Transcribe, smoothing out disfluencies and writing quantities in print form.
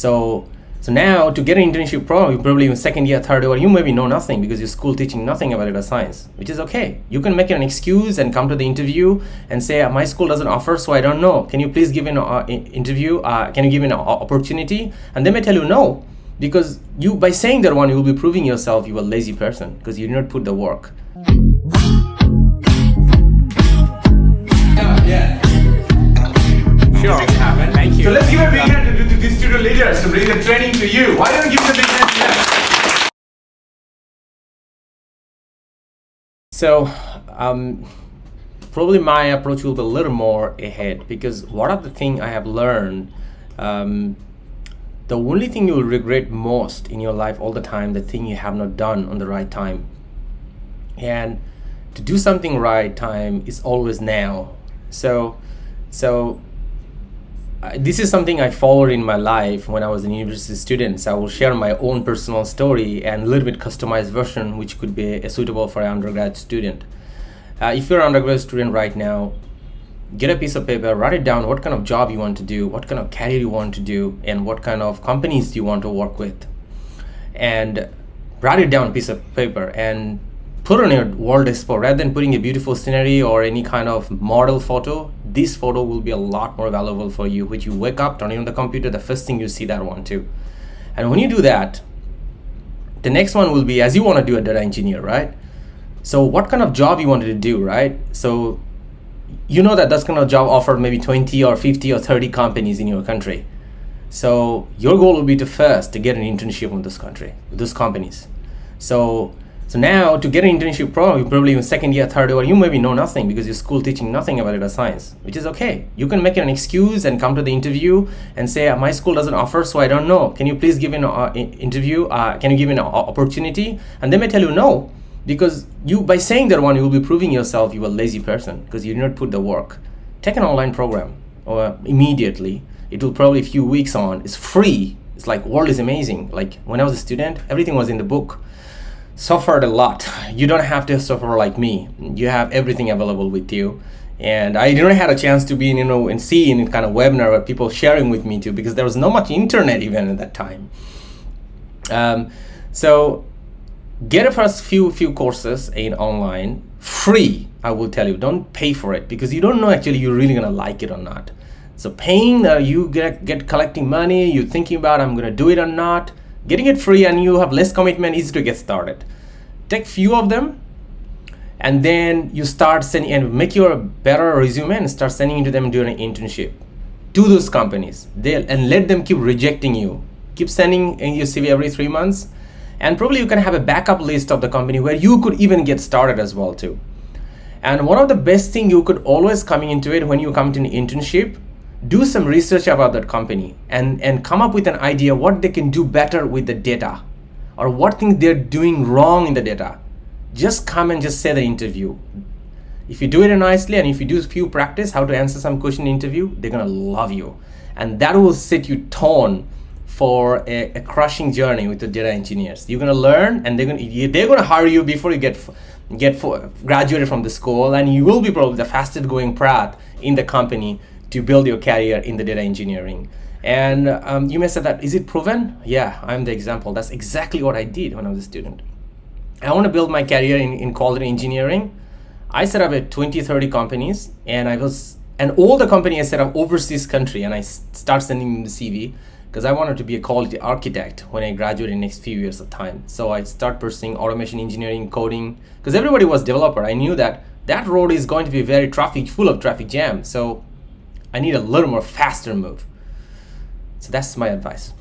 So now to get an internship program, you probably in second year, third year, you maybe know nothing because your school teaching nothing about data science, which is okay. You can make an excuse and come to the interview and say, my school doesn't offer, so I don't know. Can you please give an interview? Can you give an opportunity? And they may tell you no, because you, by saying that one, you will be proving yourself you are a lazy person because you did not put the work. Sure. Thank you. So let's give a big hand to these student leaders to bring the training to you. Why don't you give a big hand to them? So probably my approach will be a little more ahead, because what are the things I have learned, the only thing you will regret most in your life all the time, the thing you have not done on the right time. And to do something right time is always now. So this is something I followed in my life when I was a university student. So I will share my own personal story and a little bit customized version, which could be suitable for an undergrad student. If you're an undergrad student right now, get a piece of paper, write it down what kind of job you want to do, what kind of career you want to do, and what kind of companies you want to work with. And write it down on a piece of paper and put it on your wall display. Rather than putting a beautiful scenery or any kind of model photo, this photo will be a lot more valuable for you, which you wake up, turn it on the computer, the first thing you see that one too. And when you do that, the next one will be, as you want to do a data engineer, right? So what kind of job you wanted to do, right? So you know that's kind of job offered maybe 20 or 50 or 30 companies in your country. So your goal will be to first to get an internship in this country, with those companies. So now to get an internship program, you probably in second year, third year, you maybe know nothing because your school teaching nothing about data science, which is okay. You can make an excuse and come to the interview and say, my school doesn't offer, so I don't know. Can you please give an interview? Can you give an opportunity? And they may tell you no, because you, by saying that one, you will be proving yourself you are a lazy person because you did not put the work. Take an online program or immediately. It will probably a few weeks on. It's free. It's like world is amazing. Like when I was a student, everything was in the book. Suffered a lot. You don't have to suffer like me. You have everything available with you. And I didn't have a chance to be, and see in kind of webinar where people sharing with me too, because there was not much internet even at that time. So get a first few courses in online, free. I will tell you, don't pay for it because you don't know actually you're really gonna like it or not. So paying, you get collecting money, you're thinking about I'm gonna do it or not. Getting it free and you have less commitment, easy to get started. Take few of them and then you start sending and make your better resume and start sending it to them during an internship to those companies. And let them keep rejecting you. Keep sending in your CV every 3 months, and probably you can have a backup list of the company where you could even get started as well too. And one of the best thing you could always coming into it when you come to an internship, do some research about that company and come up with an idea what they can do better with the data or what things they're doing wrong in the data. Just come and just say the interview. If you do it nicely and if you do a few practice how to answer some question in interview, they're gonna love you. And that will set you tone for a crushing journey with the data engineers. You're gonna learn and they're gonna hire you before you get graduated from the school, and you will be probably the fastest going path in the company to build your career in the data engineering. And you may say that, is it proven? Yeah, I'm the example. That's exactly what I did when I was a student. I want to build my career in quality engineering. I set up 20-30 companies, and all the companies I set up overseas country, and I start sending them the CV because I wanted to be a quality architect when I graduate in the next few years of time. So I start pursuing automation engineering, coding, because everybody was developer. I knew that road is going to be very full of traffic jam. So I need a little more faster move. So that's my advice.